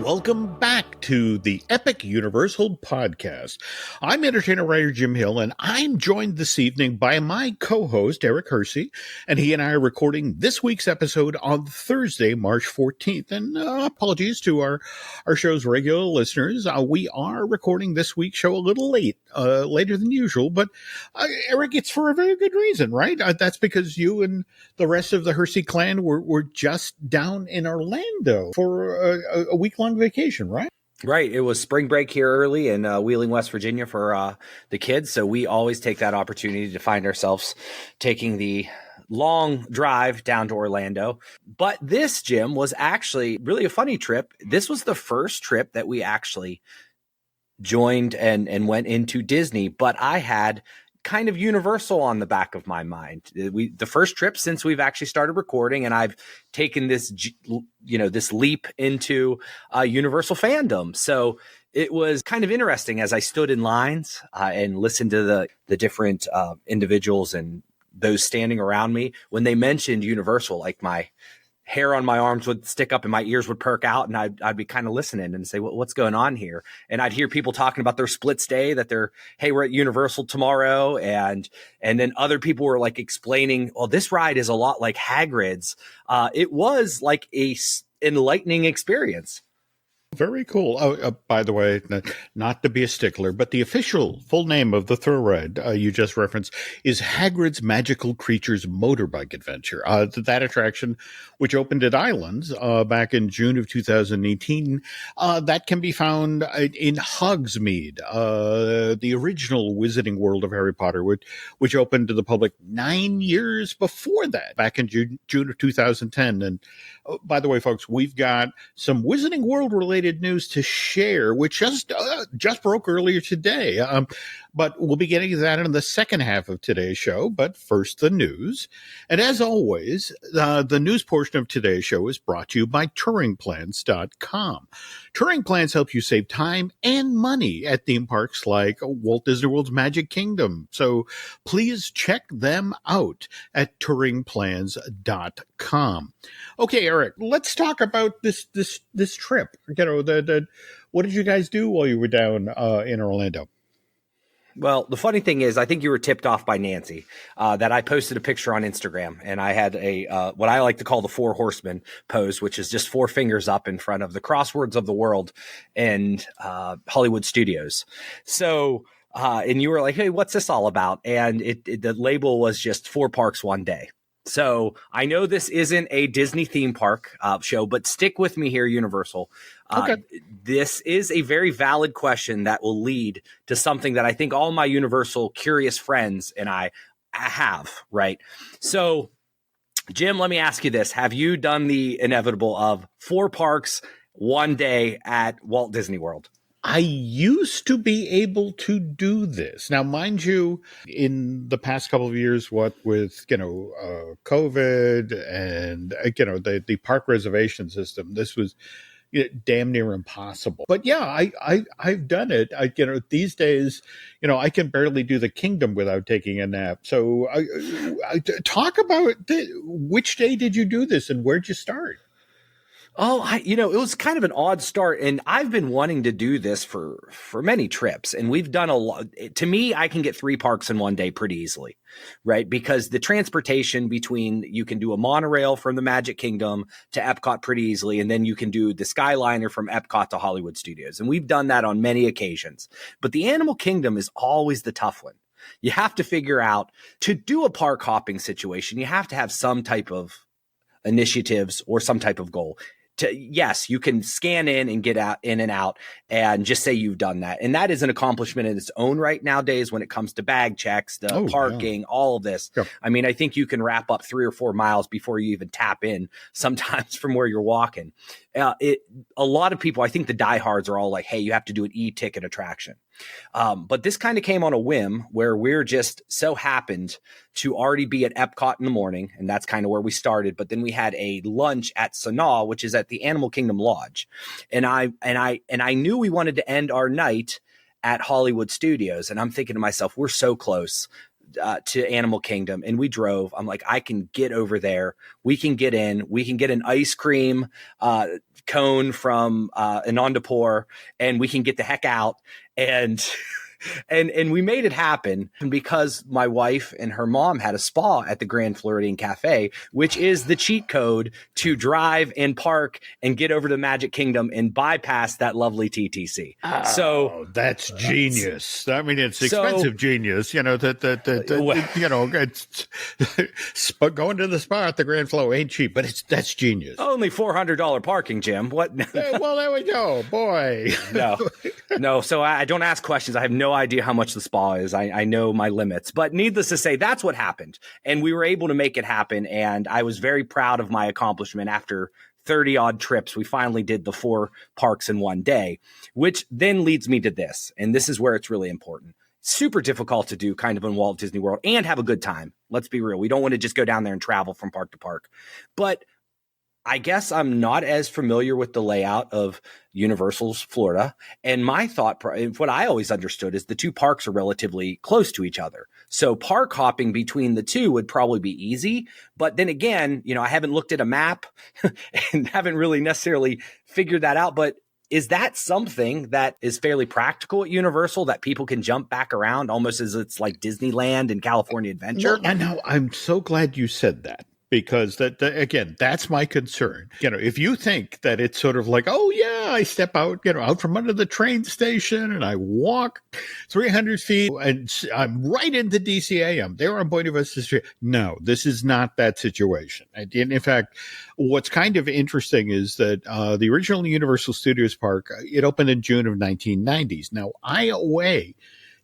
welcome back to the Epic Universal Podcast. I'm entertainer writer Jim Hill, and I'm joined this evening by my co-host, Eric Hersey, and he and I are recording this week's episode on Thursday, March 14th. And apologies to our show's regular listeners. We are recording this week's show a little late, later than usual, but Eric, it's for a very good reason, right? That's because you and the rest of the Hersey clan were just down in Orlando for a week-long vacation, right? Right. It was spring break here early in Wheeling, West Virginia for the kids. So we always take that opportunity to find ourselves taking the long drive down to Orlando. But this, Jim, was actually really a funny trip. This was the first trip that we actually joined and went into Disney, but I had kind of Universal on the back of my mind. The first trip since we've actually started recording, and I've taken this, this leap into Universal fandom. So it was kind of interesting as I stood in lines and listened to the different individuals and those standing around me. When they mentioned Universal, like my hair on my arms would stick up and my ears would perk out, and I'd be kind of listening and say, what's going on here? And I'd hear people talking about their split stay, that hey, we're at Universal tomorrow. And then other people were like explaining, well, this ride is a lot like Hagrid's. It was like a enlightening experience. Very cool. Oh, by the way, not to be a stickler, but the official full name of the thrill ride you just referenced is Hagrid's Magical Creatures Motorbike Adventure. That attraction, which opened at Islands back in June of 2018, that can be found in Hogsmeade, the original Wizarding World of Harry Potter, which opened to the public 9 years before that, back in June of 2010. And by the way, folks, we've got some Wizarding World related news to share, which just broke earlier today. But we'll be getting to that in the second half of today's show. But first, the news. And as always, the news portion of today's show is brought to you by TouringPlans.com. Touring Plans help you save time and money at theme parks like Walt Disney World's Magic Kingdom. So please check them out at TouringPlans.com. Okay, Eric, let's talk about this trip. What did you guys do while you were down in Orlando? Well, the funny thing is, I think you were tipped off by Nancy that I posted a picture on Instagram, and I had a what I like to call the 4 horsemen pose, which is just 4 fingers up in front of the Crosswords of the World and Hollywood Studios. So, and you were like, "Hey, what's this all about?" And the label was just 4 parks one day. So I know this isn't a Disney theme park show, but stick with me here, Universal. Okay. This is a very valid question that will lead to something that I think all my Universal curious friends and I have, right? So, Jim, let me ask you this. Have you done the inevitable of 4 parks one day at Walt Disney World? I used to be able to do this. Now, mind you, in the past couple of years, what with, COVID and, the park reservation system, this was damn near impossible. But yeah, I've done it. These days, I can barely do the Kingdom without taking a nap. So I talk about which day did you do this and where'd you start? Oh, it was kind of an odd start, and I've been wanting to do this for many trips, and we've done a lot. To me, I can get 3 parks in one day pretty easily, right? Because the transportation between, you can do a monorail from the Magic Kingdom to Epcot pretty easily, and then you can do the Skyliner from Epcot to Hollywood Studios, and we've done that on many occasions. But the Animal Kingdom is always the tough one. You have to figure out, to do a park hopping situation, you have to have some type of initiatives or some type of goal. Yes, you can scan in and get in and out and just say you've done that. And that is an accomplishment in its own right nowadays when it comes to bag checks, the parking, all of this. Yeah. I mean, I think you can wrap up 3 or 4 miles before you even tap in sometimes from where you're walking. A lot of people, I think the diehards are all like, hey, you have to do an e-ticket attraction. But this kind of came on a whim where we're just so happened to already be at Epcot in the morning. And that's kind of where we started. But then we had a lunch at Sanaa, which is at the Animal Kingdom Lodge. And I knew we wanted to end our night at Hollywood Studios. And I'm thinking to myself, we're so close. to Animal Kingdom, and we drove. I'm like, I can get over there. We can get in. We can get an ice cream cone from Anandapur, and we can get the heck out. And and we made it happen. And because my wife and her mom had a spa at the Grand Floridian Cafe, which is the cheat code to drive and park and get over to Magic Kingdom and bypass that lovely TTC. So that's genius. I mean, it's expensive genius. You know it's going to the spa at the Grand Flo ain't cheap, but that's genius. Only $400 parking, Jim. What? Well, there we go, boy. No. So I don't ask questions. I have no idea how much the spa is. I know my limits, but needless to say, that's what happened. And we were able to make it happen. And I was very proud of my accomplishment. After 30 odd trips, we finally did the 4 parks in one day, which then leads me to this. And this is where it's really important. Super difficult to do kind of in Walt Disney World and have a good time. Let's be real. We don't want to just go down there and travel from park to park, but I guess I'm not as familiar with the layout of Universal's Florida. And my thought, what I always understood is the 2 parks are relatively close to each other. So park hopping between the 2 would probably be easy. But then again, I haven't looked at a map and haven't really necessarily figured that out. But is that something that is fairly practical at Universal, that people can jump back around almost as it's like Disneyland and California Adventure? I know. I'm so glad you said that. Because that again, that's my concern. If you think that it's sort of like, oh yeah, I step out, out from under the train station and I walk 300 feet and I'm right into DCA. I'm there on Point of Vista Street. No, this is not that situation. And in fact, what's kind of interesting is that the original Universal Studios Park, it opened in June of 1990s. Now, IOA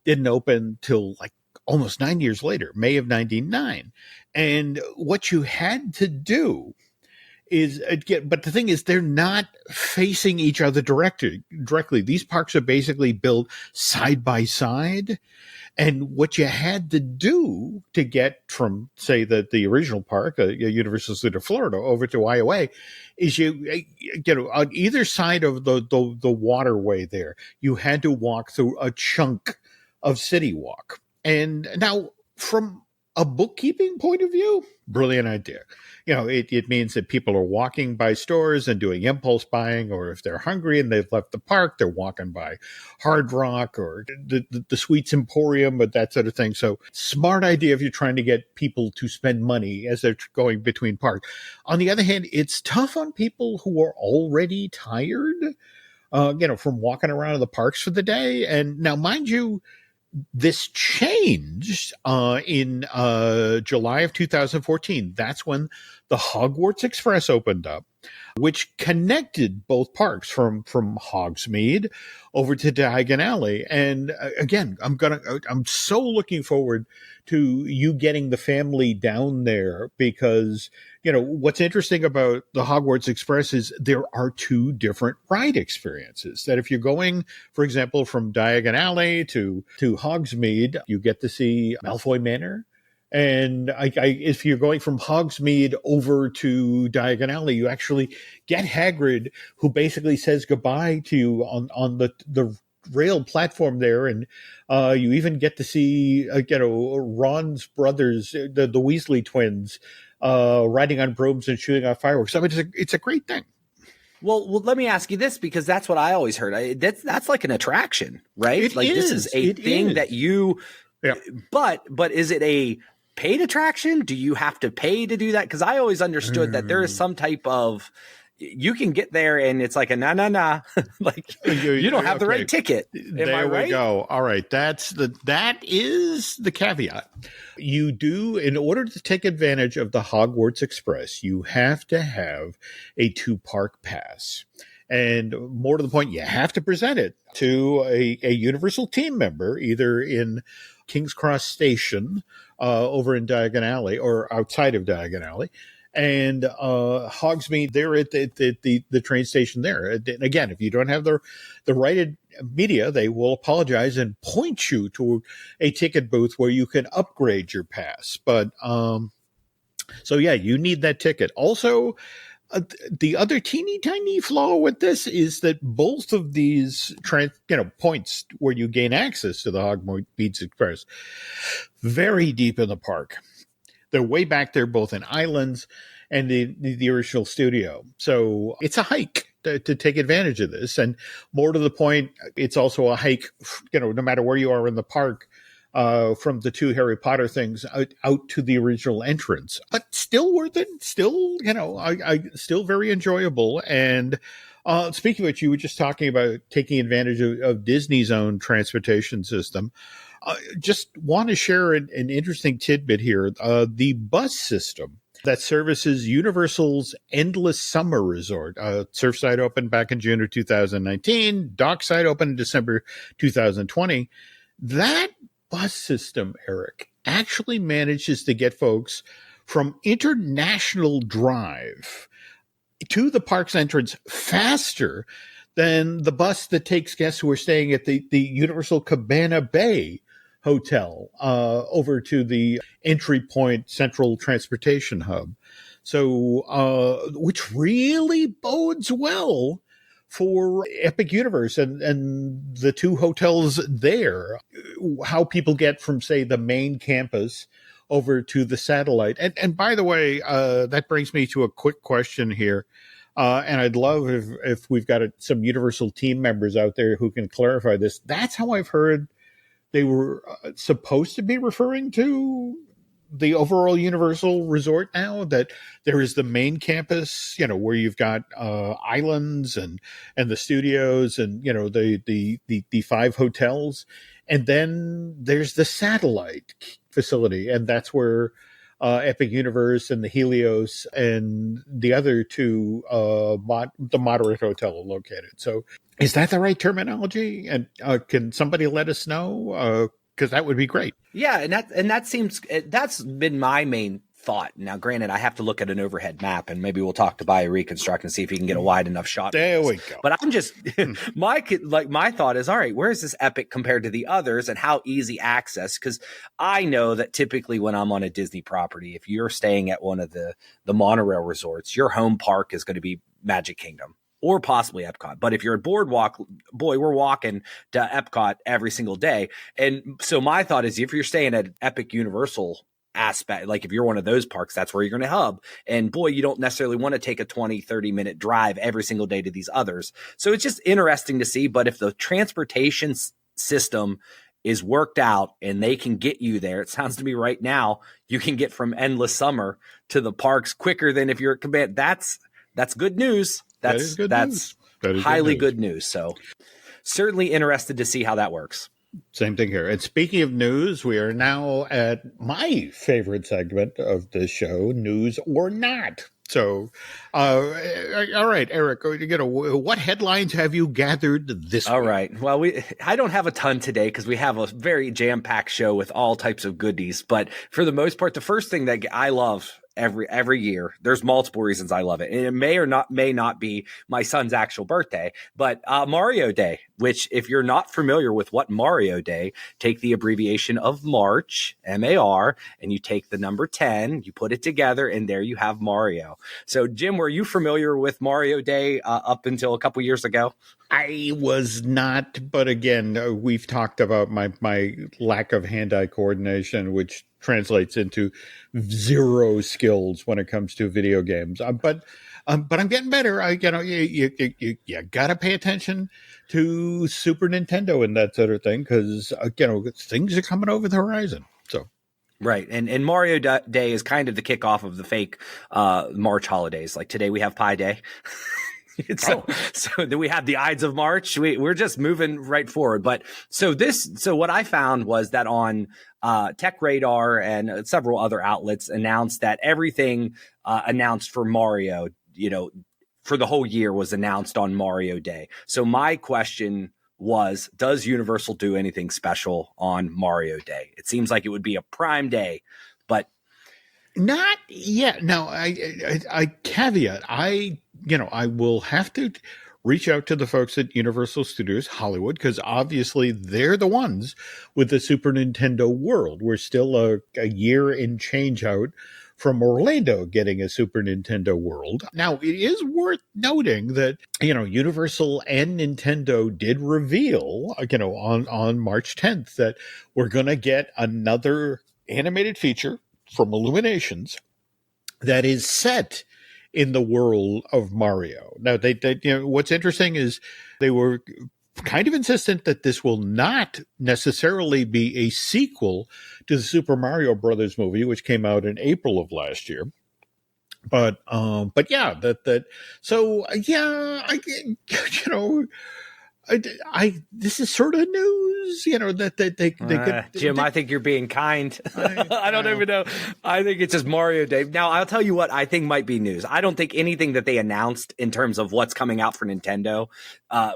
didn't open till like almost 9 years later, May of 99. And what you had to do is but the thing is, they're not facing each other directly. These parks are basically built side by side. And what you had to do to get from, say, the original park, Universal Studios Florida, over to IOA, is on either side of the waterway there, you had to walk through a chunk of City Walk. And now, from a bookkeeping point of view, brilliant idea. It means that people are walking by stores and doing impulse buying, or if they're hungry and they've left the park, they're walking by Hard Rock or the Sweets Emporium, but that sort of thing. So smart idea if you're trying to get people to spend money as they're going between parks. On the other hand, it's tough on people who are already tired, from walking around the parks for the day. And now, mind you, this changed in July of 2014. That's when the Hogwarts Express opened up, which connected both parks from Hogsmeade over to Diagon Alley. And again, I'm so looking forward to you getting the family down there, because what's interesting about the Hogwarts Express is there are 2 different ride experiences. That if you're going, for example, from Diagon Alley to Hogsmeade, you get to see Malfoy Manor. And if you're going from Hogsmeade over to Diagon Alley, you actually get Hagrid, who basically says goodbye to you on the rail platform there. And you even get to see, Ron's brothers, the Weasley twins, riding on brooms and shooting off fireworks. I mean, it's a great thing. Well, let me ask you this, because that's what I always heard. That's like an attraction, right? This is a thing that you. Yeah. But is it a paid attraction? Do you have to pay to do that? Because I always understood that there is some type of, you can get there and it's like a nah. Like you don't have the right ticket. There we go. All right. That is the caveat. You do, in order to take advantage of the Hogwarts Express, you have to have a 2-park pass. And more to the point, you have to present it to a Universal team member, either in King's Cross Station over in Diagon Alley or outside of Diagon Alley, and Hogsmeade there at the train station there. And again, if you don't have the right media, they will apologize and point you to a ticket booth where you can upgrade your pass. But so yeah, you need that ticket. Also, The other teeny tiny flaw with this is that both of these points where you gain access to the Hogwarts Express, very deep in the park. They're way back there, both in islands and the original studio. So it's a hike to take advantage of this. And more to the point, it's also a hike, no matter where you are in the park, from the two Harry Potter things out to the original entrance, but still worth it. Still, I still very enjoyable. And speaking of which, you were just talking about taking advantage of Disney's own transportation system. Just want to share an interesting tidbit here. The bus system that services Universal's Endless Summer Resort. Surfside opened back in June of 2019. Dockside opened in December 2020. That bus system, Eric, actually manages to get folks from International Drive to the park's entrance faster than the bus that takes guests who are staying at the Universal Cabana Bay Hotel over to the entry point central transportation hub. So, which really bodes well for Epic Universe and the two hotels there, how people get from, say, the main campus over to the satellite. And by the way, that brings me to a quick question here. And I'd love if we've got some Universal team members out there who can clarify this. That's how I've heard they were supposed to be referring to the overall Universal Resort now, that there is the main campus, where you've got islands and the studios and, the 5 hotels. And then there's the satellite facility. And that's where Epic Universe and the Helios and the other two, the Moderate Hotel are located. So is that the right terminology? And can somebody let us know? Because that would be great. Yeah, and that seems, that's been my main thought. Now, granted, I have to look at an overhead map, and maybe we'll talk to Buy Reconstruct and see if he can get a wide enough shot. There we go. But I'm just my thought is, all right, where is this Epic compared to the others, and how easy access? Because I know that typically when I'm on a Disney property, if you're staying at one of the monorail resorts, your home park is going to be Magic Kingdom or possibly Epcot. But if you're at Boardwalk, boy, we're walking to Epcot every single day. And so my thought is, if you're staying at Epic Universal aspect, like if you're one of those parks, that's where you're going to hub. And boy, you don't necessarily want to take a 20-30 minute drive every single day to these others. So it's just interesting to see. But if the transportation system is worked out and they can get you there, it sounds to me right now, you can get from Endless Summer to the parks quicker than if you're at Command. That's good news. That's highly good news. So certainly interested to see how that works. Same thing here. And speaking of news, we are now at my favorite segment of the show, News or Not. So, all right, Eric, what headlines have you gathered this week? All right. Well, I don't have a ton today because we have a very jam-packed show with all types of goodies. But for the most part, the first thing that I love every year, there's multiple reasons I love it. And it may not be my son's actual birthday, but Mario Day, which if you're not familiar with what Mario Day, take the abbreviation of March, MAR, and you take the number 10, you put it together, and there you have Mario. So Jim, were you familiar with Mario Day up until a couple years ago? I was not, but again, we've talked about my lack of hand-eye coordination, which translates into zero skills when it comes to video games. But I'm getting better. You gotta pay attention to Super Nintendo and that sort of thing, because things are coming over the horizon. So. Right. And Mario Day is kind of the kickoff of the fake March holidays. Like today we have Pi Day. So then we have the Ides of March. We're just moving right forward. But so what I found was that on Tech Radar and several other outlets announced that everything announced for Mario, for the whole year was announced on Mario Day. So my question was, does Universal do anything special on Mario Day? It seems like it would be a prime day, but not yet. Now, I caveat, I will have to reach out to the folks at Universal Studios Hollywood, because obviously they're the ones with the Super Nintendo World. We're still a year and change out from Orlando getting a Super Nintendo World. Now, it is worth noting that, Universal and Nintendo did reveal, on March 10th that we're going to get another animated feature from Illuminations that is set in the world of Mario. Now, they what's interesting is they were kind of insistent that this will not necessarily be a sequel to the Super Mario Brothers movie, which came out in April of last year. But yeah, so yeah, this is sort of news, that they could. Jim, I think you're being kind. I don't even know. I think it's just Mario Day. Now, I'll tell you what I think might be news. I don't think anything that they announced in terms of what's coming out for Nintendo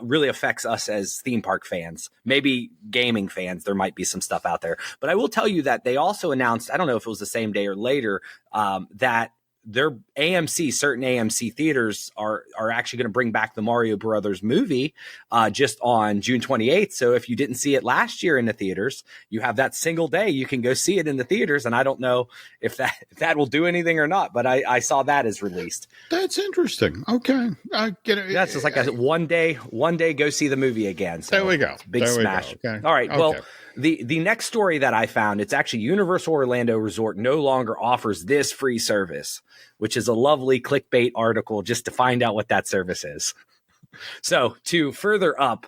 really affects us as theme park fans. Maybe gaming fans, there might be some stuff out there. But I will tell you that they also announced, I don't know if it was the same day or later, that their certain AMC theaters are actually going to bring back the Mario Brothers movie just on June 28th. So if you didn't see it last year in the theaters, you have that single day you can go see it in the theaters. And I don't know if that will do anything or not, but I saw that as released. That's interesting. Okay, I get it. That's just like one day go see the movie again. So there we go. Big smash. Okay. All right. Okay. Well, the next story that I found, it's actually Universal Orlando Resort no longer offers this free service, which is a lovely clickbait article just to find out what that service is. So to further up,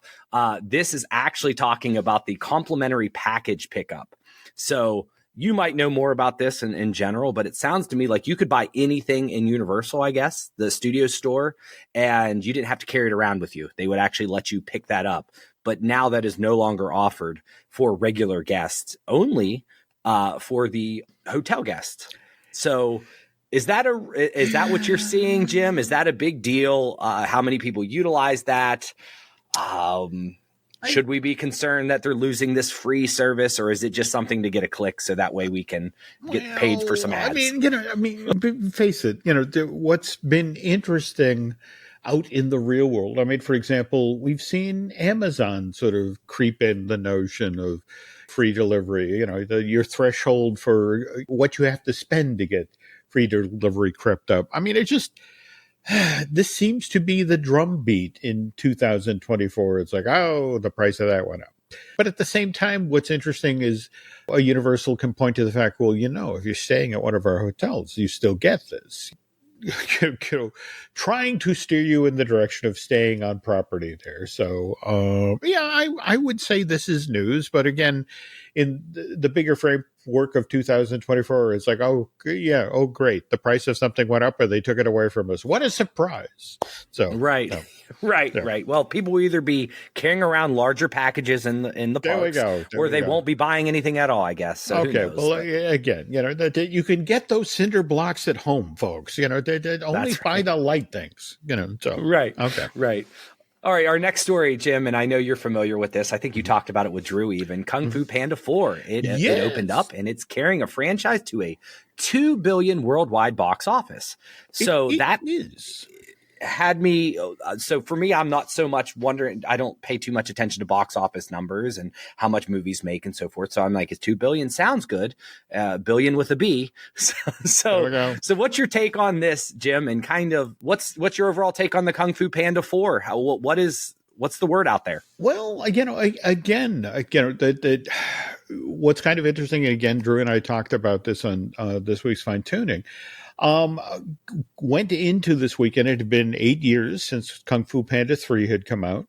this is actually talking about the complimentary package pickup. So you might know more about this in general, but it sounds to me like you could buy anything in Universal, I guess, the studio store, and you didn't have to carry it around with you. They would actually let you pick that up. But now that is no longer offered for regular guests, only for the hotel guests. So is that what you're seeing, Jim? Is that a big deal? How many people utilize that? Should we be concerned that they're losing this free service, or is it just something to get a click so that way we can get paid for some ads? Face it, what's been interesting out in the real world. For example, we've seen Amazon sort of creep in the notion of free delivery, your threshold for what you have to spend to get free delivery crept up. This seems to be the drumbeat in 2024. It's like, oh, the price of that went up. But at the same time, what's interesting is Universal can point to the fact, well, if you're staying at one of our hotels, you still get this. Trying to steer you in the direction of staying on property there. So, I would say this is news. But again, in the bigger framework of 2024, it's like, oh, great. The price of something went up or they took it away from us. What a surprise. So, right. Well, people will either be carrying around larger packages in the parks, or they won't be buying anything at all, I guess. So okay. Well, again, you can get those cinder blocks at home, folks. They only buy the light things, so. Right. Okay. Right. All right, our next story, Jim, and I know you're familiar with this. I think you talked about it with Drew even. Kung Fu Panda 4. It opened up, and it's carrying a franchise to a $2 billion worldwide box office. So that is had me. So for me, I'm not so much wondering. I don't pay too much attention to box office numbers and how much movies make and so forth. So I'm like, it's 2 billion sounds good. Billion with a B. So what's your take on this, Jim? And kind of what's your overall take on the Kung Fu Panda 4? What's the word out there? Well, what's kind of interesting, again, Drew and I talked about this on this week's Fine Tuning. Went into this weekend. It had been 8 years since Kung Fu Panda 3 had come out.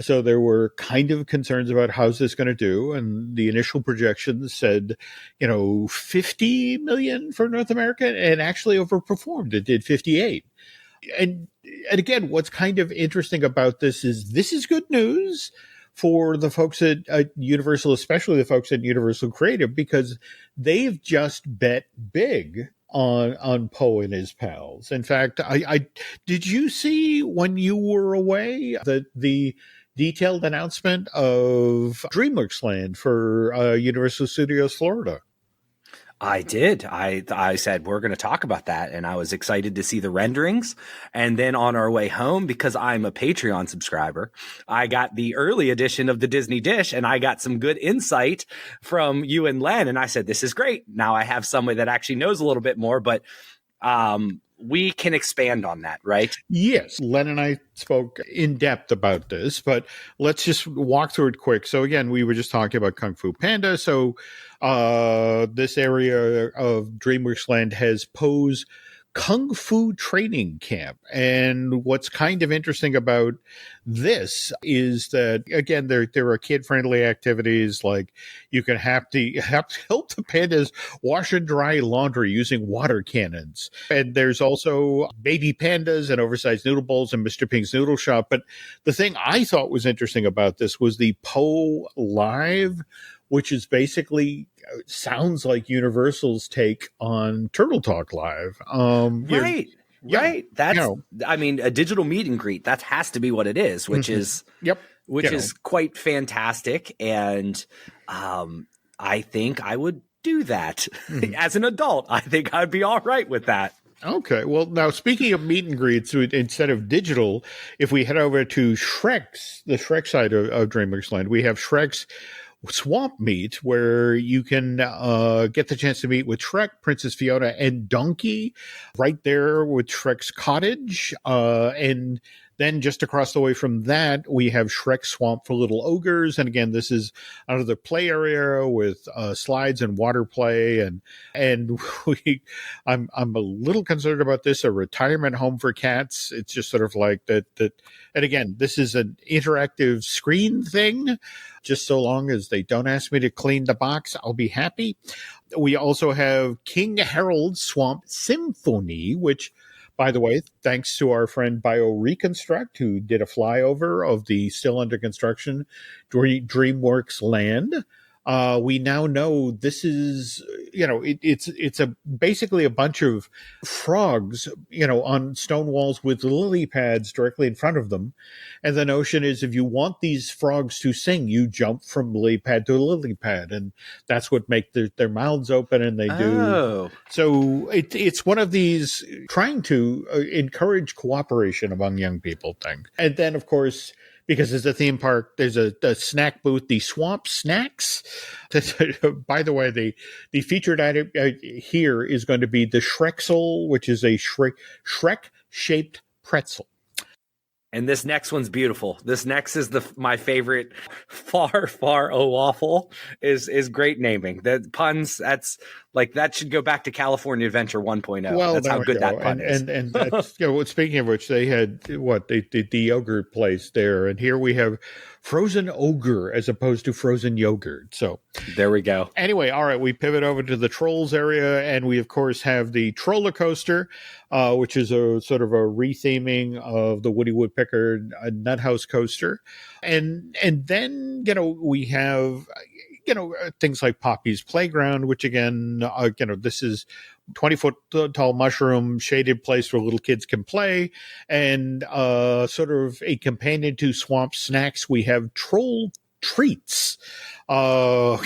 So there were kind of concerns about how's this going to do. And the initial projections said, 50 million for North America, and actually overperformed. It did 58. And again, what's kind of interesting about this is good news for the folks at Universal, especially the folks at Universal Creative, because they've just bet big on Poe and his pals. In fact, I did you see when you were away the detailed announcement of DreamWorks Land for Universal Studios Florida? I did. I said, we're going to talk about that. And I was excited to see the renderings. And then on our way home, because I'm a Patreon subscriber, I got the early edition of the Disney Dish, and I got some good insight from you and Len. And I said, this is great. Now I have somebody that actually knows a little bit more, but we can expand on that, right? Yes, Len and I spoke in depth about this, but let's just walk through it quick. So again, we were just talking about Kung Fu Panda. So this area of DreamWorks Land has Poe's Kung Fu training camp. And what's kind of interesting about this is that, again, there are kid-friendly activities, like you can help the pandas wash and dry laundry using water cannons. And there's also baby pandas and oversized noodle bowls in Mr. Pink's Noodle Shop. But the thing I thought was interesting about this was the Poe Live, which is basically sounds like Universal's take on Turtle Talk Live. Right. Yeah, right. That's, I mean, a digital meet and greet. That has to be what it is, which is, which is quite fantastic. And I think I would do that as an adult. I think I'd be all right with that. Okay. Well, now speaking of meet and greets, instead of digital, if we head over to Shrek's, the Shrek side of DreamWorks Land, we have Shrek's Swamp Meet, where you can get the chance to meet with Shrek, Princess Fiona, and Donkey right there with Shrek's cottage. And then just across the way from that, we have Shrek Swamp for Little Ogres. And again, this is another play area with slides and water play. And I'm a little concerned about this, a retirement home for cats. It's just sort of like that. And again, this is an interactive screen thing. Just so long as they don't ask me to clean the box, I'll be happy. We also have King Harold's Swamp Symphony, which, by the way, thanks to our friend BioReconstruct, who did a flyover of the still under construction DreamWorks Land. We now know this is, it's basically a bunch of frogs, on stone walls with lily pads directly in front of them. And the notion is, if you want these frogs to sing, you jump from lily pad to lily pad. And that's what makes their mouths open, and they do. So it's one of these trying to encourage cooperation among young people things. And then, of course, because it's a theme park, there's a snack booth, the Swamp Snacks. By the way, the featured item here is going to be the Shrexel, which is a Shrek-shaped pretzel. And this next one's beautiful. This next is my favorite. Far O Waffle is great naming. The puns, that should go back to California Adventure 1.0. Well, that's how good that pun is. And that's, speaking of which, they had the yogurt place there, and here we have frozen ogre as opposed to frozen yogurt. So there we go. Anyway, all right, we pivot over to the Trolls area, and we of course have the Troller Coaster, which is a sort of a retheming of the Woody Woodpecker Nut House Coaster, and then we have things like Poppy's Playground, which again, this is 20-foot tall mushroom shaded place where little kids can play. And sort of a companion to Swamp Snacks, we have Troll Treats, where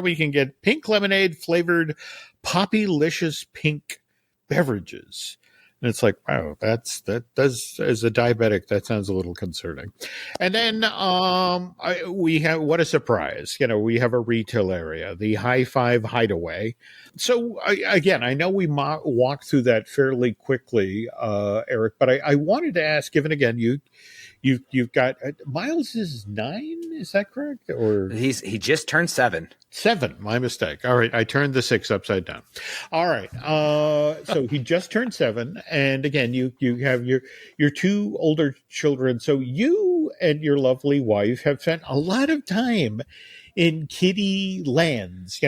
we can get pink lemonade flavored Poppy-licious pink beverages. And it's like, wow, that does, as a diabetic, that sounds a little concerning. And then we have, what a surprise, we have a retail area, the High Five Hideaway. So again, I know we walked through that fairly quickly, Eric, but I wanted to ask, given again, you've got Miles is 9, is that correct? Or he just turned 7. 7, my mistake. All right, I turned the 6 upside down. All right, so he just turned 7, and again, you have your 2 older children. So you and your lovely wife have spent a lot of time in kiddie lands,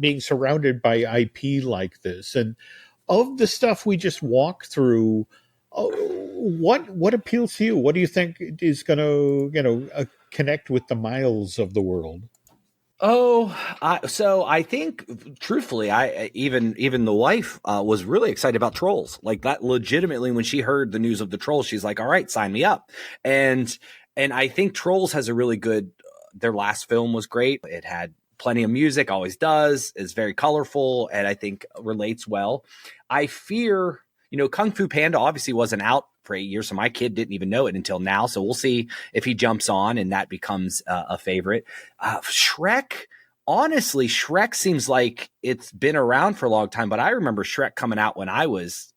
being surrounded by IP like this, and of the stuff we just walked through. What appeals to you? What do you think is going to connect with the Miles of the world? So I think, truthfully, even the wife was really excited about Trolls. Like that, legitimately, when she heard the news of the Trolls, she's like, "All right, sign me up." And I think Trolls has a really good. Their last film was great. It had plenty of music, always does, is very colorful, and I think relates well. I fear, Kung Fu Panda obviously wasn't out for 8 years, so my kid didn't even know it until now. So we'll see if he jumps on and that becomes a favorite. Shrek, honestly, Shrek seems like it's been around for a long time, but I remember Shrek coming out when I was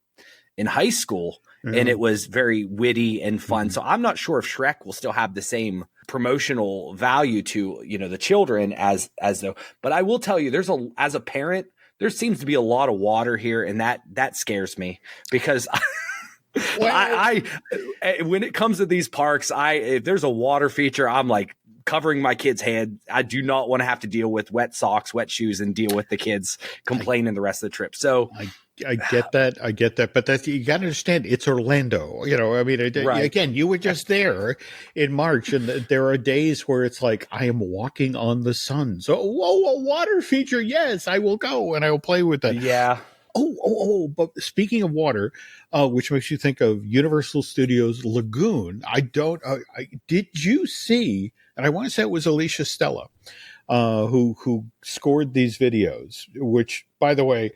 in high school, and it was very witty and fun. So I'm not sure if Shrek will still have the same promotional value to, the children as though, but I will tell you, as a parent, there seems to be a lot of water here, and that scares me because I when it comes to these parks, if there's a water feature, I'm like covering my kid's head. I do not want to have to deal with wet socks, wet shoes, and deal with the kids complaining the rest of the trip. So I get that, but you got to understand, it's Orlando. Right. Again, you were just there in March, and there are days where it's like, I am walking on the sun. So, a water feature, yes, I will go and I will play with that. Yeah. But speaking of water, which makes you think of Universal Studios Lagoon, did you see, and I want to say it was Alicia Stella, who scored these videos, which, by the way,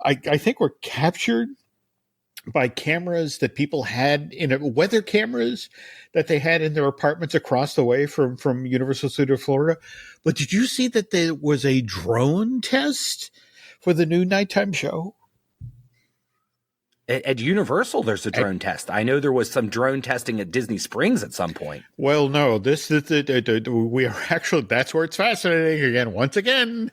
I think were captured by cameras that people had weather cameras that they had in their apartments across the way from Universal Studios Florida. But did you see that there was a drone test for the new nighttime show? At Universal, there's a drone test. I know there was some drone testing at Disney Springs at some point. Well, no, we are actually, that's where it's fascinating again. Once again,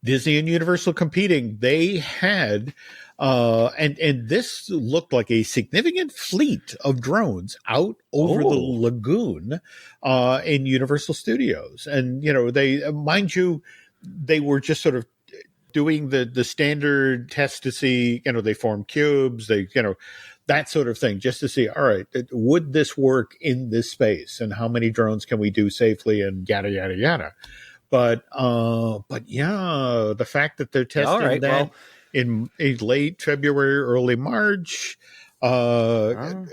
Disney and Universal competing. They had, and this looked like a significant fleet of drones out over the lagoon, in Universal Studios. And, they were just sort of doing the standard test to see, they form cubes, that sort of thing, just to see, all right, would this work in this space, and how many drones can we do safely, and yada, yada, yada. But yeah, the fact that they're testing in late February, early March. Well,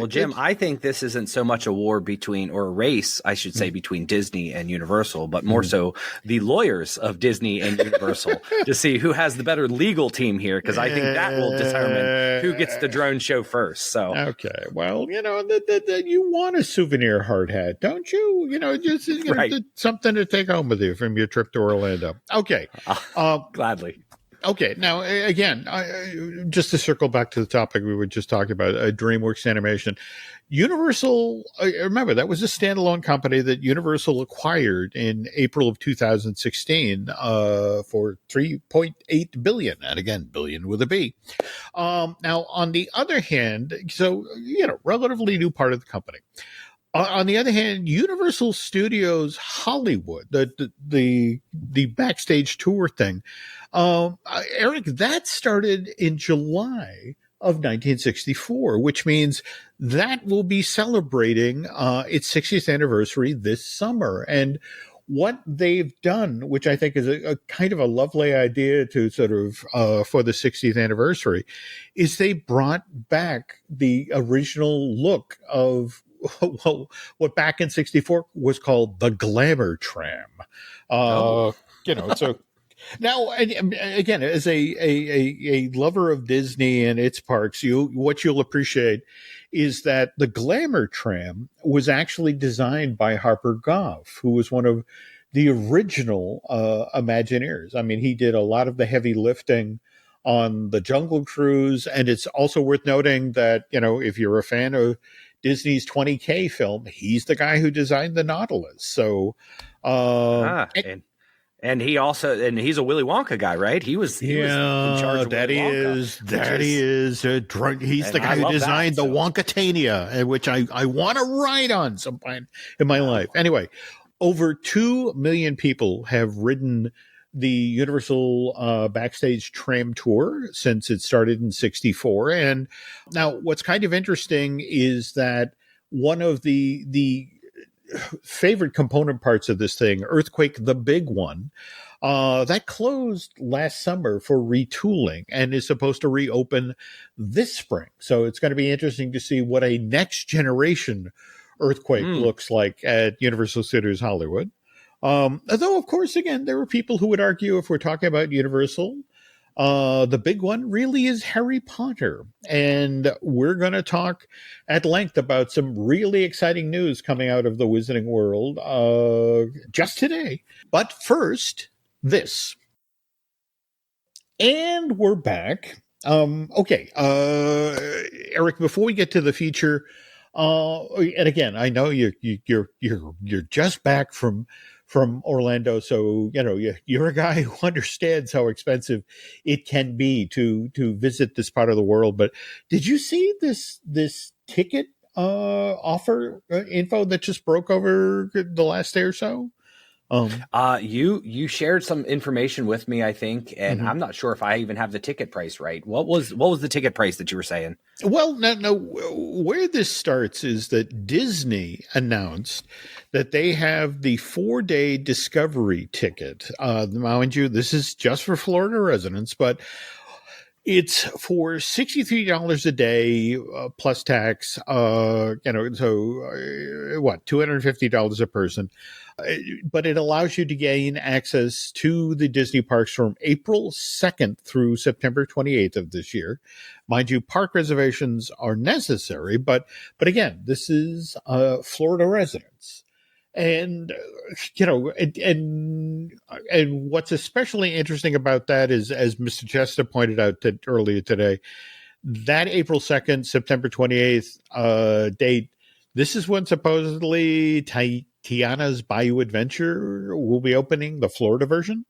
Jim, I think this isn't so much a war or a race, I should say, between Disney and Universal, but more so the lawyers of Disney and Universal to see who has the better legal team here, because I think that will determine who gets the drone show first. So okay, well, you want a souvenir hard hat, don't you? Just right. Something to take home with you from your trip to Orlando. Okay, gladly. Okay, now, again, just to circle back to the topic we were just talking about, DreamWorks Animation. Universal, remember, that was a standalone company that Universal acquired in April of 2016 for $3.8 billion. And again, billion with a B. Now, on the other hand, so, relatively new part of the company. On the other hand, Universal Studios Hollywood, the backstage tour thing, Eric, that started in July of 1964, which means that will be celebrating its 60th anniversary this summer. And what they've done, which I think is a kind of a lovely idea to sort of for the 60th anniversary, is they brought back the original look of what back in 64 was called the Glamour Tram. So now, again, as a lover of Disney and its parks, what you'll appreciate is that the Glamour Tram was actually designed by Harper Goff, who was one of the original Imagineers. I mean, he did a lot of the heavy lifting on the Jungle Cruise, and it's also worth noting that, if you're a fan of Disney's 20K film, he's the guy who designed the Nautilus. So, and he also, he's a Willy Wonka guy, right? He was in charge of Willy Wonka. He's the guy who designed the Wonkatania, which I want to ride on some point in my life. Anyway, over 2 million people have ridden the Universal Backstage Tram Tour since it started in 64. And now what's kind of interesting is that one of the favorite component parts of this thing, Earthquake, the big one, that closed last summer for retooling and is supposed to reopen this spring. So it's going to be interesting to see what a next generation Earthquake looks like at Universal Studios Hollywood. Although, of course, again, there are people who would argue if we're talking about Universal, the big one really is Harry Potter. And we're going to talk at length about some really exciting news coming out of the Wizarding World just today. But first, this. And we're back. Okay. Eric, before we get to the feature, and again, I know you're just back from Orlando, so you're a guy who understands how expensive it can be to visit this part of the world. But did you see this ticket offer info that just broke over the last day or so? You shared some information with me, I think, and I'm not sure if I even have the ticket price right. What was the ticket price that you were saying? Well, no, where this starts is that Disney announced that they have the 4-day Discovery ticket. Mind you, this is just for Florida residents, but it's for $63 a day plus tax. So what, $250 a person. But it allows you to gain access to the Disney parks from April 2nd through September 28th of this year. Mind you, park reservations are necessary, but again, this is Florida residents. And and what's especially interesting about that is, as Mr. Chester pointed out earlier today, that April 2nd, September 28th date, this is when supposedly Tiana's Bayou Adventure will be opening, the Florida version.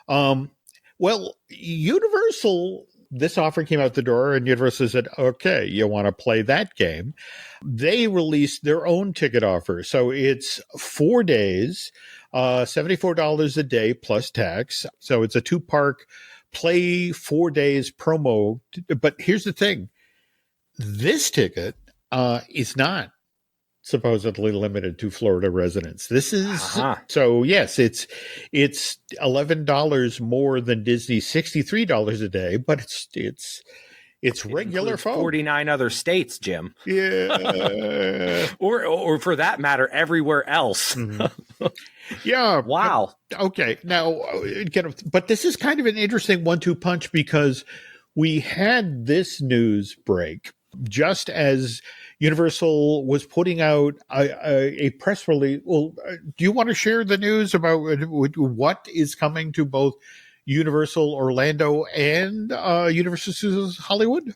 Well, Universal, this offer came out the door and Universal said, okay, you want to play that game? They released their own ticket offer. So it's 4 days, $74 a day plus tax. So it's a 2-park play 4 days promo. But here's the thing. This ticket is not supposedly limited to Florida residents. This is so yes, it's $11 more than Disney's $63 a day, but it's regular folks. 49 other states, Jim. Yeah. or for that matter, everywhere else. Yeah. Wow. Okay. Now, but this is kind of an interesting 1-2 punch because we had this news break just as Universal was putting out a press release. Well, do you want to share the news about what is coming to both Universal Orlando and Universal Studios Hollywood?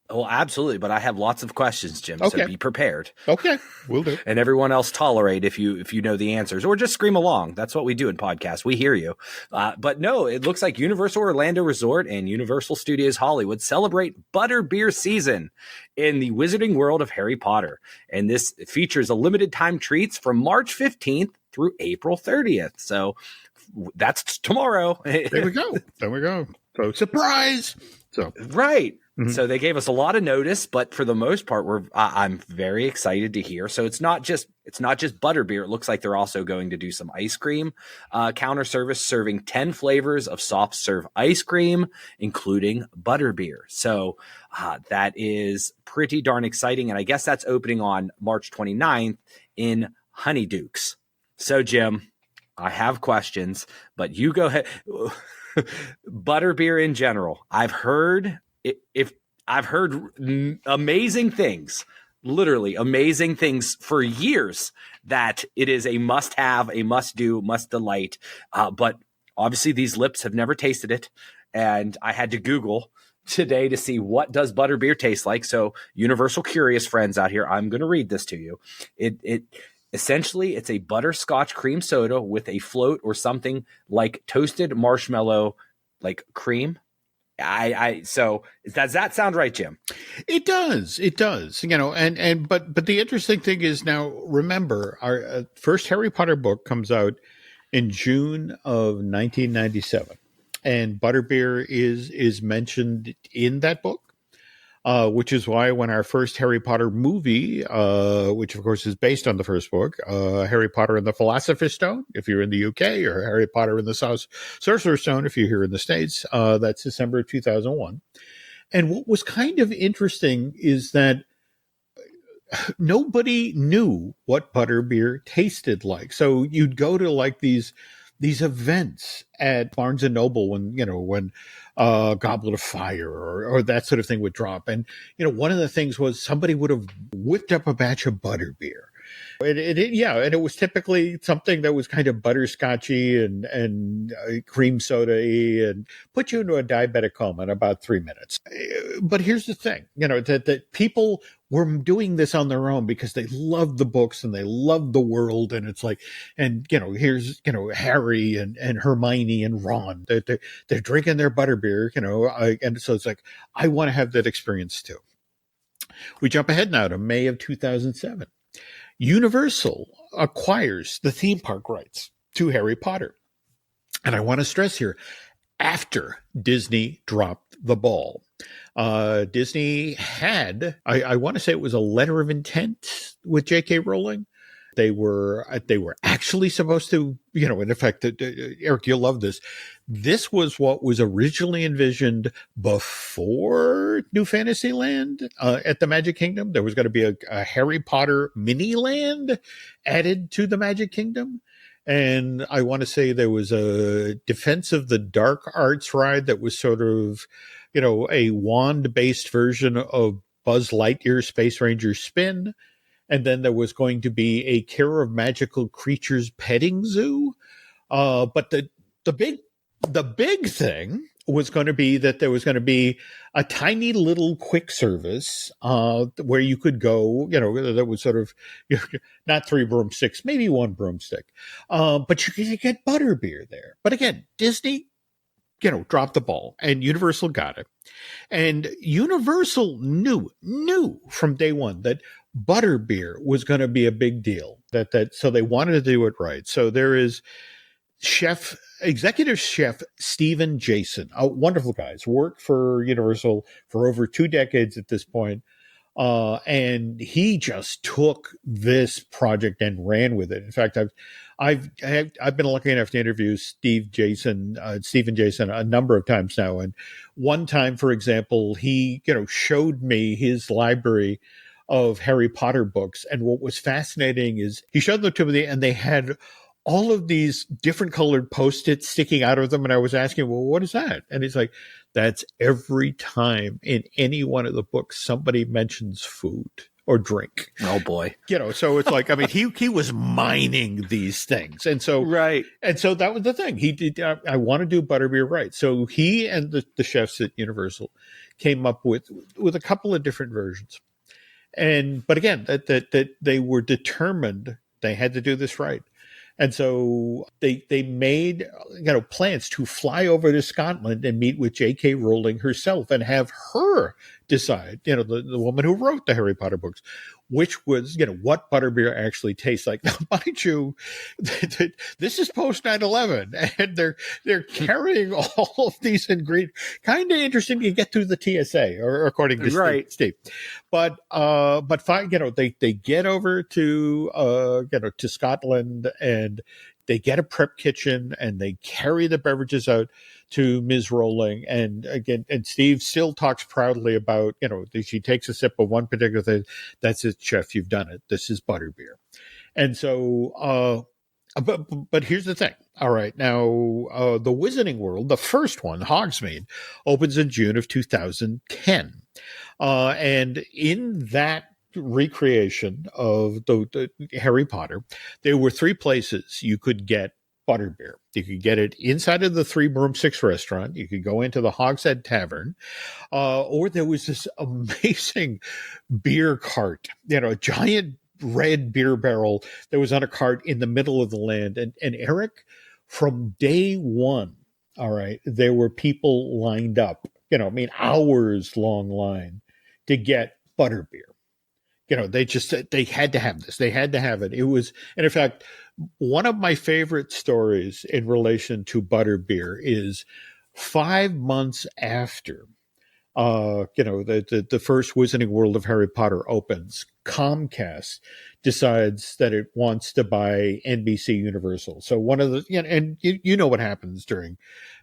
Oh, absolutely. But I have lots of questions, Jim. Okay. So be prepared. Okay, we'll do. And everyone else tolerate if you know the answers, or just scream along. That's what we do in podcasts. We hear you. But no, it looks like Universal Orlando Resort and Universal Studios Hollywood celebrate Butterbeer season in the Wizarding World of Harry Potter. And this features a limited time treats from March 15th through April 30th. So that's tomorrow. There we go. So surprise. So right. So they gave us a lot of notice, but for the most part, I'm very excited to hear. So it's not just butterbeer. It looks like they're also going to do some ice cream counter service, serving 10 flavors of soft serve ice cream, including butterbeer. So that is pretty darn exciting. And I guess that's opening on March 29th in Honeydukes. So, Jim, I have questions, but you go ahead. Butterbeer in general. I've heard amazing things, literally amazing things for years, that it is a must have, a must do, must delight. But obviously these lips have never tasted it. And I had to Google today to see what does butterbeer taste like. So Universal Curious friends out here, I'm going to read this to you. It essentially, it's a butterscotch cream soda with a float or something like toasted marshmallow, like cream. So does that sound right, Jim? It does. But the interesting thing is, now remember, our first Harry Potter book comes out in June of 1997, and butterbeer is mentioned in that book. Which is why when our first Harry Potter movie, which of course is based on the first book, Harry Potter and the Philosopher's Stone, if you're in the UK, or Harry Potter and the Sorcerer's Stone, if you're here in the States, that's December 2001. And what was kind of interesting is that nobody knew what butterbeer tasted like. So you'd go to like these events at Barnes and Noble when Goblet of Fire or that sort of thing would drop. And, one of the things was somebody would have whipped up a batch of butterbeer. And it was typically something that was kind of butterscotchy and cream soda-y and put you into a diabetic coma in about 3 minutes. But here's the thing, that people were doing this on their own because they loved the books and they loved the world. And it's like, and, here's, Harry and Hermione and Ron, they're drinking their butterbeer, and so it's like, I want to have that experience too. We jump ahead now to May of 2007. Universal acquires the theme park rights to Harry Potter. And I want to stress here, after Disney dropped the ball. Disney had, I want to say it was a letter of intent with J.K. Rowling. They were actually supposed to, in effect, Eric, you'll love this. This was what was originally envisioned before New Fantasyland at the Magic Kingdom. There was going to be a Harry Potter mini land added to the Magic Kingdom. And I want to say there was a Defense of the Dark Arts ride that was sort of, a wand-based version of Buzz Lightyear Space Ranger Spin. And then there was going to be a Care of Magical Creatures petting zoo. But the big thing was going to be that there was going to be a tiny little quick service where you could go, that was sort of not 3 broomsticks, maybe 1 broomstick. But you could get butterbeer there. But again, Disney, dropped the ball and Universal got it. And Universal knew from day one that butterbeer was going to be a big deal. So they wanted to do it right. So there is executive chef Stephen Jason, a wonderful guy. He's worked for Universal for over 2 decades at this point. And he just took this project and ran with it. In fact, I've been lucky enough to interview Stephen Jason a number of times now. And one time, for example, he, showed me his library of Harry Potter books. And what was fascinating is he showed them to me and they had all of these different colored Post-its sticking out of them. And I was asking, well, what is that? And he's like, that's every time in any one of the books, somebody mentions food or drink. Oh boy. So it's like, I mean, he was mining these things. And so, right. And so that was the thing. He did, I want to do butterbeer right. So he and the chefs at Universal came up with a couple of different versions. But again, that they were determined they had to do this right. And so they made, plans to fly over to Scotland and meet with J.K. Rowling herself and have her decide, the woman who wrote the Harry Potter books, which was, what butterbeer actually tastes like. Now, mind you, this is post 9/11 and they're carrying all of these ingredients. Kind of interesting to get through the TSA, or according to Steve. But fine, they get over to, to Scotland and they get a prep kitchen and they carry the beverages out to Ms. Rowling. And again, and Steve still talks proudly about, she takes a sip of one particular thing. That's it, chef, you've done it. This is butterbeer. And so, but here's the thing. All right. Now, the Wizarding World, the first one, Hogsmeade, opens in June of 2010. And in that recreation of the Harry Potter, there were 3 places you could get butterbeer. You could get it inside of the 3 Broomsticks restaurant. You could go into the Hogshead Tavern, or there was this amazing beer cart, a giant red beer barrel that was on a cart in the middle of the land. And Eric, from day one, all right, there were people lined up, hours long line to get butterbeer. They had to have this. They had to have it. It was, and in fact, one of my favorite stories in relation to butterbeer is 5 months after the first Wizarding World of Harry Potter opens. Comcast decides that it wants to buy NBCUniversal. So one of the, and you know what happens during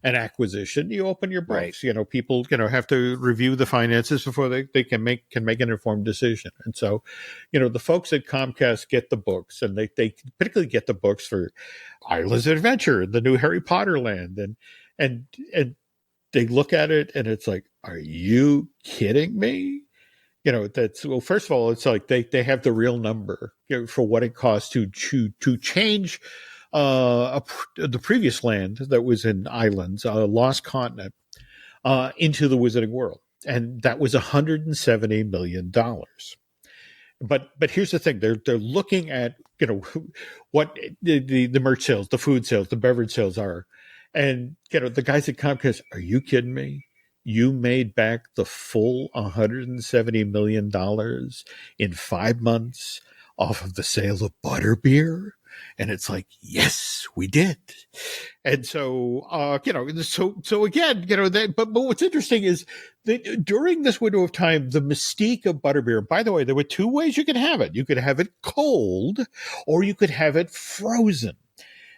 an acquisition. You open your books. Right. People, have to review the finances before they can make an informed decision. And so, the folks at Comcast get the books, and they particularly get the books for Islands of Adventure, the new Harry Potter land, and they look at it and it's like, are you kidding me? First of all, it's like they have the real number for what it costs to change the previous land that was in Islands, Lost Continent, into the Wizarding World. And that was $170 million. But here's the thing. They're looking at, what the merch sales, the food sales, the beverage sales are. And, the guys at Comcast, are you kidding me? You made back the full $170 million in 5 months off of the sale of Butterbeer? And it's like, yes, we did. And so, so again, but what's interesting is that during this window of time, the mystique of Butterbeer, by the way, there were two ways you could have it. You could have it cold, or you could have it frozen.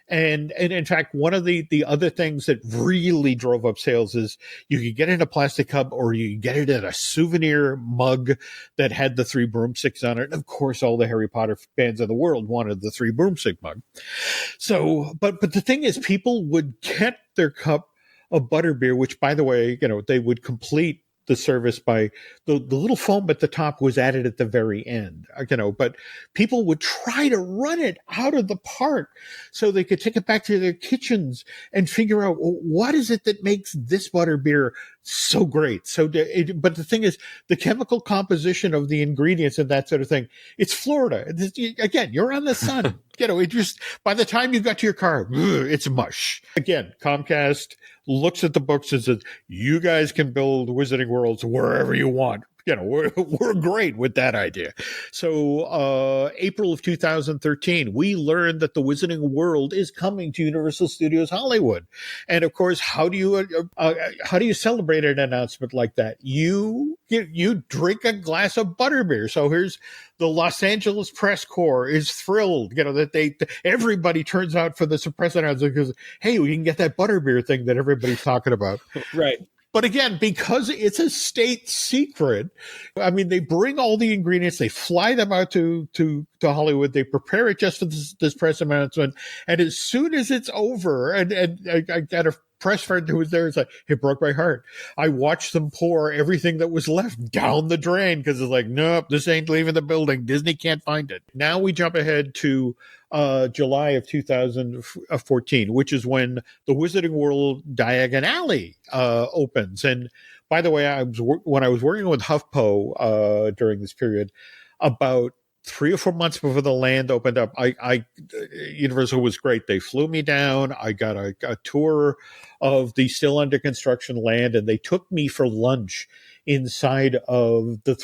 And in fact, one of the other things that really drove up sales is you could get it in a plastic cup, or you could get it in a souvenir mug that had the 3 broomsticks on it. And of course, all the Harry Potter fans of the world wanted the 3 broomstick mug. So, but the thing is, people would get their cup of Butterbeer, which, by the way, they would complete the service by the little foam at the top was added at the very end, but people would try to run it out of the park so they could take it back to their kitchens and figure out, well, what is it that makes this Butterbeer so great? But the thing is, the chemical composition of the ingredients and that sort of thing, it's Florida. Again, you're on the sun. It just, by the time you got to your car, it's mush. Again, Comcast looks at the books and says, you guys can build Wizarding Worlds wherever you want. We're great with that idea. So April of 2013, we learned that the Wizarding World is coming to Universal Studios Hollywood. And of course, how do you celebrate an announcement like that? You drink a glass of Butterbeer. So here's the Los Angeles press corps is thrilled, that everybody turns out for the press announcement because, hey, we can get that Butterbeer thing that everybody's talking about. Right. But again, because it's a state secret, I mean, they bring all the ingredients, they fly them out to Hollywood, they prepare it just for this press announcement. And as soon as it's over, and I got a press friend who was there, it's like, it broke my heart. I watched them pour everything that was left down the drain because it's like, nope, this ain't leaving the building. Disney can't find it. Now we jump ahead to July of 2014, which is when the Wizarding World Diagon Alley opens. And by the way, when I was working with HuffPo during this period, about 3 or 4 months before the land opened up, Universal was great. They flew me down. I got a tour of the still under construction land, and they took me for lunch inside of the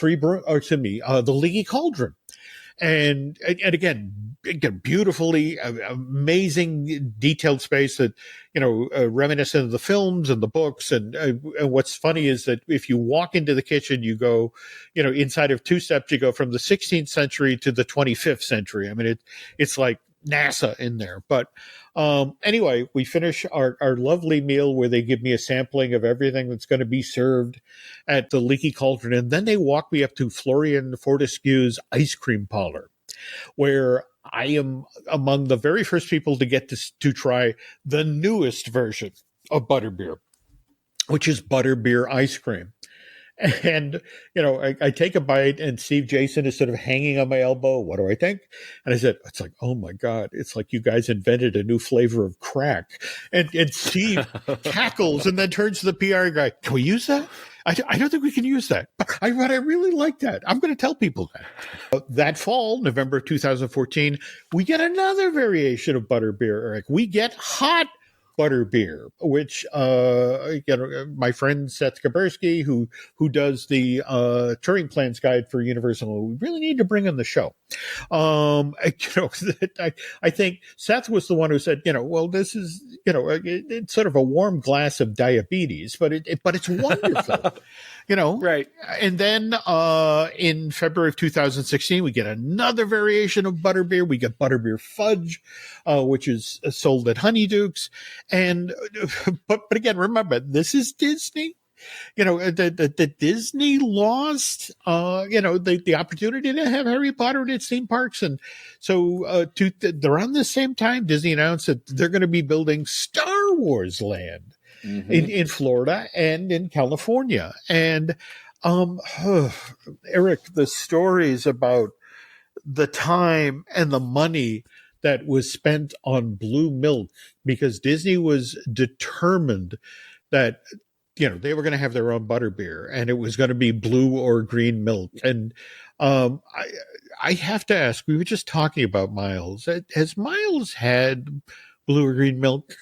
Leaky Cauldron. And again, beautifully amazing detailed space that, reminiscent of the films and the books. And what's funny is that if you walk into the kitchen, you go, inside of 2 steps, you go from the 16th century to the 25th century. I mean, it's like NASA in there. But anyway, we finish our lovely meal where they give me a sampling of everything that's going to be served at the Leaky Cauldron. And then they walk me up to Florian Fortescue's ice cream parlor, where I am among the very first people to get to try the newest version of Butterbeer, which is Butterbeer ice cream. And, I take a bite, and Steve Jason is sort of hanging on my elbow. What do I think? And I said, it's like, oh my God, it's like you guys invented a new flavor of crack. And Steve cackles and then turns to the PR guy. Can we use that? I don't think we can use that, but I really like that. I'm going to tell people that. That fall, November 2014, we get another variation of Butterbeer, Eric. We get Hot Butterbeer, which my friend Seth Kabersky, who does the touring plans guide for Universal, we really need to bring on the show. I think Seth was the one who said, well, this is, it's sort of a warm glass of diabetes, but it's wonderful. Right. And then in February of 2016, we get another variation of Butterbeer. We get Butterbeer Fudge, which is sold at Honeydukes. And but again, remember, this is Disney. The Disney lost, the opportunity to have Harry Potter in its theme parks. And so around the same time, Disney announced that they're going to be building Star Wars Land. Mm-hmm. in Florida and in California. And Eric, the stories about the time and the money that was spent on blue milk, because Disney was determined that they were going to have their own butterbeer, and it was going to be blue or green milk. And I have to ask, we were just talking about Miles. Has Miles had blue or green milk?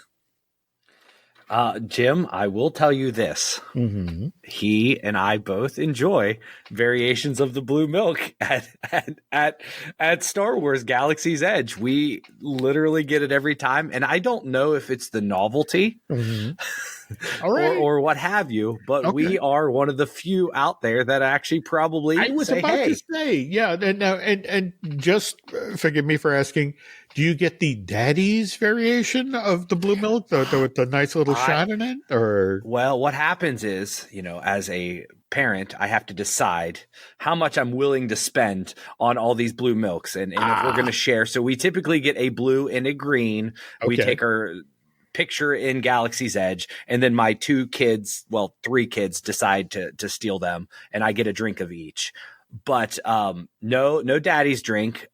Jim, I will tell you this. Mm-hmm. He and I both enjoy variations of the blue milk at Star Wars Galaxy's Edge. We literally get it every time. And I don't know if it's the novelty All right. or what have you, but we are one of the few out there that actually probably I was about to say, yeah. And just forgive me for asking, do you get the daddy's variation of the blue milk, with the nice little shot in it? Or well, what happens is, as a parent, I have to decide how much I'm willing to spend on all these blue milks, and if we're going to share. So we typically get a blue and a green. Okay. We take our picture in Galaxy's Edge, and then my three kids decide to steal them, and I get a drink of each. But no daddy's drink.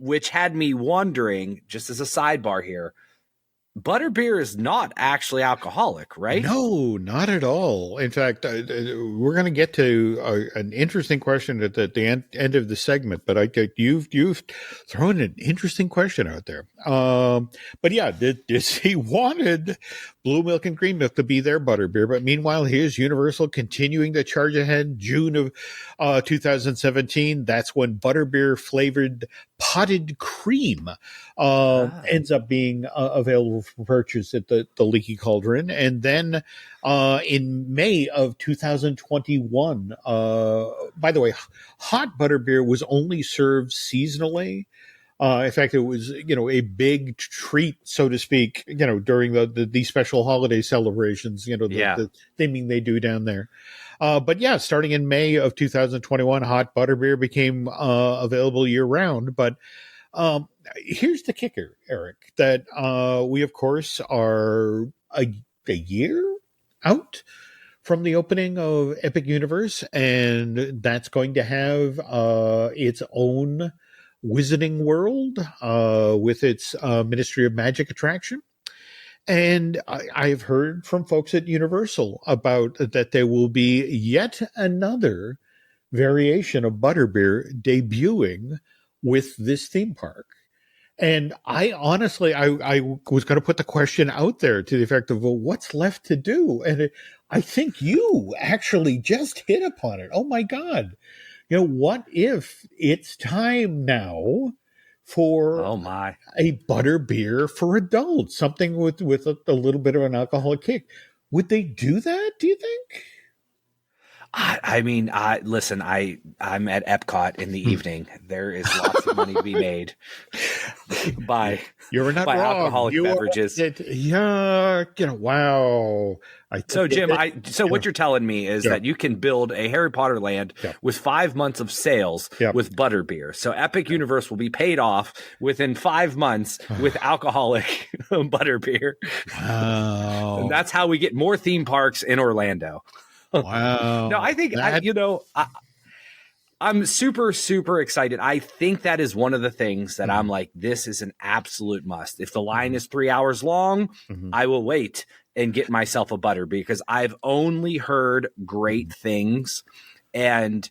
Which had me wondering, just as a sidebar here, butterbeer is not actually alcoholic, right? No, not at all. In fact, we're going to get to an interesting question at the end of the segment, but you've thrown an interesting question out there. But yeah, Disney wanted blue milk and green milk to be their butterbeer, but meanwhile, here's Universal continuing to charge ahead. June of 2017, that's when butterbeer flavored potted cream ends up being available for purchase at the Leaky Cauldron. And then in May of 2021, by the way, hot butterbeer was only served seasonally. In fact, it was, a big treat, so to speak, during the special holiday celebrations, the theming they do down there. But yeah, starting in May of 2021, hot butterbeer became available year round. But here's the kicker, Eric, that we, of course, are a year out from the opening of Epic Universe, and that's going to have its own Wizarding World with its Ministry of Magic attraction. And I've heard from folks at Universal about that there will be yet another variation of butterbeer debuting with this theme park. And I honestly, I was going to put the question out there to the effect of, well, what's left to do? And I think you actually just hit upon it. Oh my God. What if it's time now for a butterbeer for adults, something with a little bit of an alcoholic kick? Would they do that, do you think? I mean, listen, I'm at Epcot in the evening. There is lots of money to be made by alcoholic beverages. Yeah, wow. So Jim, what you're telling me is that you can build a Harry Potter land with 5 months of sales with butterbeer. So Epic Universe will be paid off within 5 months with alcoholic butterbeer. Wow. And that's how we get more theme parks in Orlando. Wow. No, I think, I'm super, super excited. I think that is one of the things that I'm like, this is an absolute must. If the line is 3 hours long, I will wait and get myself a butter, because I've only heard great things. And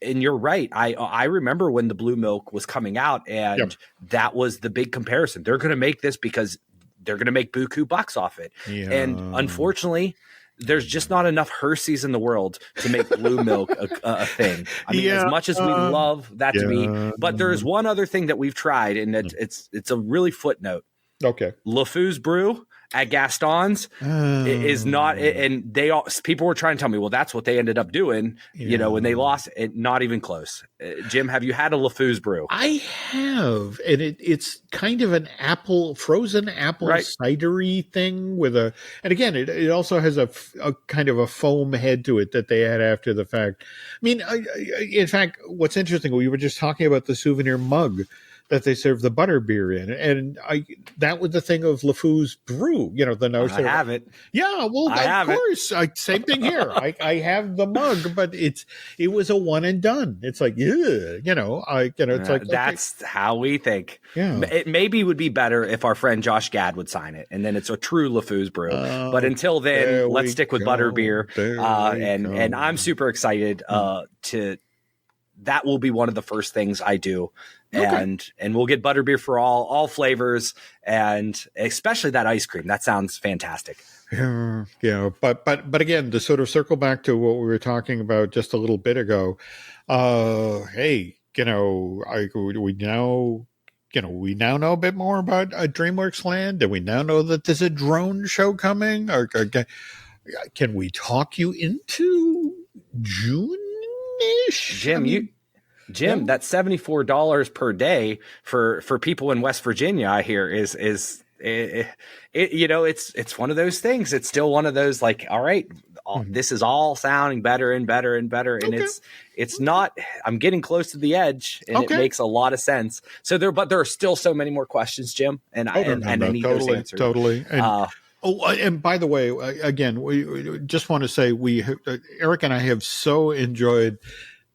you're right. I remember when the blue milk was coming out, and that was the big comparison. They're going to make this because they're going to make buku bucks off it. Yeah. And unfortunately, there's just not enough Herseys in the world to make blue milk a thing. I mean, as much as we love that to be, but there is one other thing that we've tried, and it's a really footnote. Okay. LeFou's brew at Gaston's is not, and people were trying to tell me, well, that's what they ended up doing, when they lost it. Not even close. Jim, have you had a LeFou's brew? I have, and it's kind of an frozen apple cidery thing and again, it also has a kind of a foam head to it that they add after the fact. I mean, in fact, what's interesting, we were just talking about the souvenir mug that they serve the butterbeer in, and that was the thing of LeFou's brew. The notion. I have it. Yeah, well, of course. Same thing here. I have the mug, but it was a one and done. It's like, it's like that's how we think. Yeah, it maybe would be better if our friend Josh Gad would sign it, and then it's a true LeFou's brew. But until then, let's stick with butterbeer. And I'm super excited to. That will be one of the first things I do. And we'll get butterbeer for all flavors, and especially that ice cream. That sounds fantastic. Yeah. But again, to sort of circle back to what we were talking about just a little bit ago, hey, we now know a bit more about DreamWorks Land, and we now know that there's a drone show coming. Or can we talk you into June-ish? Jim, that's $74 per day for people in West Virginia. I hear is it's one of those things. It's still one of those like, all right, this is all sounding better and better and better, and it's not. I'm getting close to the edge, and it makes a lot of sense. So there are still so many more questions, Jim, and I need those answers totally. And, and by the way, again, we just want to say Eric and I have so enjoyed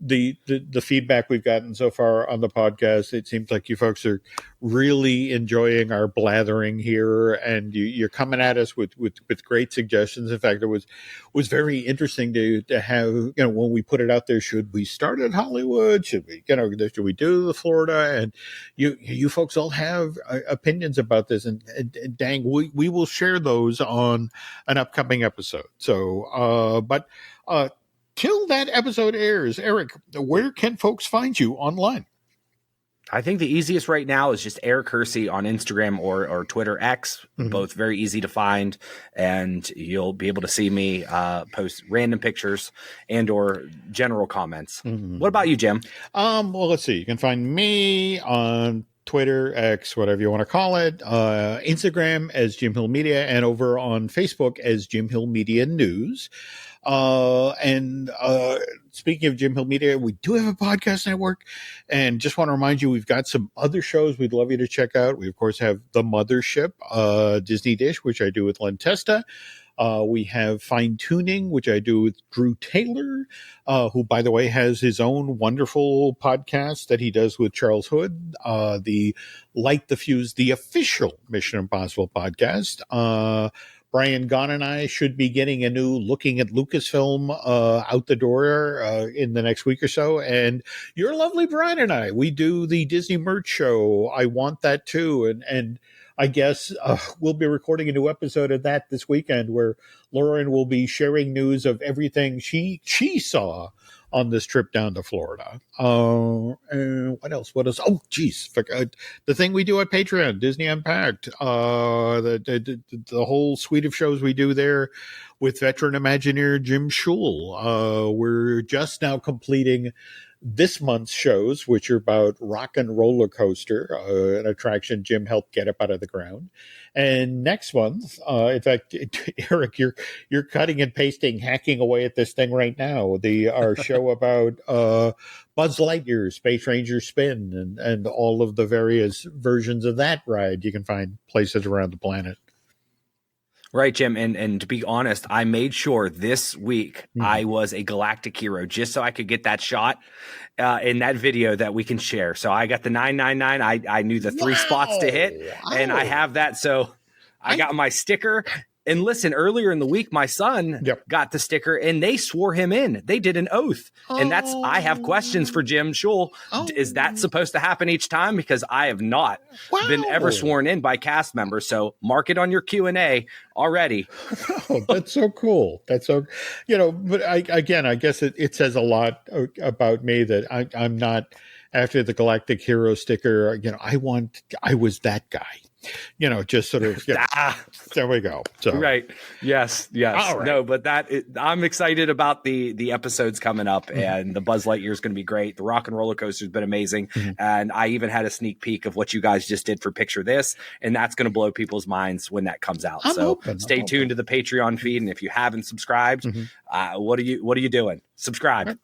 the feedback we've gotten so far on the podcast. It seems like you folks are really enjoying our blathering here, and you're coming at us with great suggestions. In fact, it was very interesting to have, when we put it out there, should we start at Hollywood? Should we, should we do the Florida? And you folks all have opinions about this, and dang, we will share those on an upcoming episode. So, till that episode airs, Eric, where can folks find you online? I think the easiest right now is just Eric Hersey on Instagram or Twitter X, both very easy to find, and you'll be able to see me post random pictures and or general comments. What about you, Jim? Well, let's see. You can find me on Twitter, X, whatever you want to call it, Instagram as Jim Hill Media, and over on Facebook as Jim Hill Media News. Speaking of Jim Hill Media, we do have a podcast network, and just want to remind you, we've got some other shows we'd love you to check out. We, of course, have The Mothership, Disney Dish, which I do with Len Testa. We have Fine Tuning, which I do with Drew Taylor, who, by the way, has his own wonderful podcast that he does with Charles Hood, the Light the Fuse, the official Mission Impossible podcast. Brian Gunn and I should be getting a new Looking at Lucasfilm out the door in the next week or so. And your lovely Brian and I, we do the Disney merch show, I Want That Too. And I guess we'll be recording a new episode of that this weekend, where Lauren will be sharing news of everything she saw on this trip down to Florida. And what else? Oh, geez. The thing we do at Patreon, Disney Unpacked, the whole suite of shows we do there with veteran Imagineer Jim Schul. We're just now completing this month's shows, which are about Rock and Roller Coaster, an attraction Jim helped get up out of the ground. And next month, in fact, Eric, you're cutting and pasting, hacking away at this thing right now. Our show about Buzz Lightyear, Space Ranger Spin, and all of the various versions of that ride you can find places around the planet. Right, Jim. And to be honest, I made sure this week I was a galactic hero just so I could get that shot in that video that we can share. So I got the 999. I knew the 3 spots to hit, and I have that. So I got my sticker And listen, earlier in the week, my son Yep. got the sticker and they swore him in. They did an oath. And I have questions for Jim Schul. Is that supposed to happen each time? Because I have not been ever sworn in by cast members. So mark it on your Q&A already. Oh, that's so cool. That's so, but I guess it says a lot about me that I'm not after the Galactic Hero sticker. I was that guy. Just sort of, there we go. So. Right. Yes. Right. No, but I'm excited about the episodes coming up, and the Buzz Lightyear is going to be great. The Rock and Roller Coaster has been amazing. And I even had a sneak peek of what you guys just did for Picture This, and that's going to blow people's minds when that comes out. Stay tuned to the Patreon feed. And if you haven't subscribed, what are you doing? Subscribe.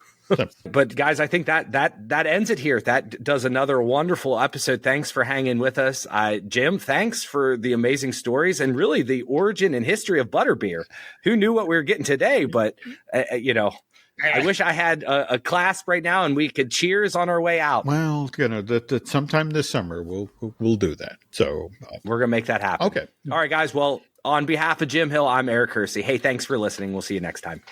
But guys, I think that ends it here. That does another wonderful episode. Thanks for hanging with us. Jim, thanks for the amazing stories and really the origin and history of Butterbeer. Who knew what we were getting today? But, I wish I had a clasp right now and we could cheers on our way out. Well, sometime this summer we'll do that. So we're going to make that happen. Okay. All right, guys. Well, on behalf of Jim Hill, I'm Eric Hersey. Hey, thanks for listening. We'll see you next time.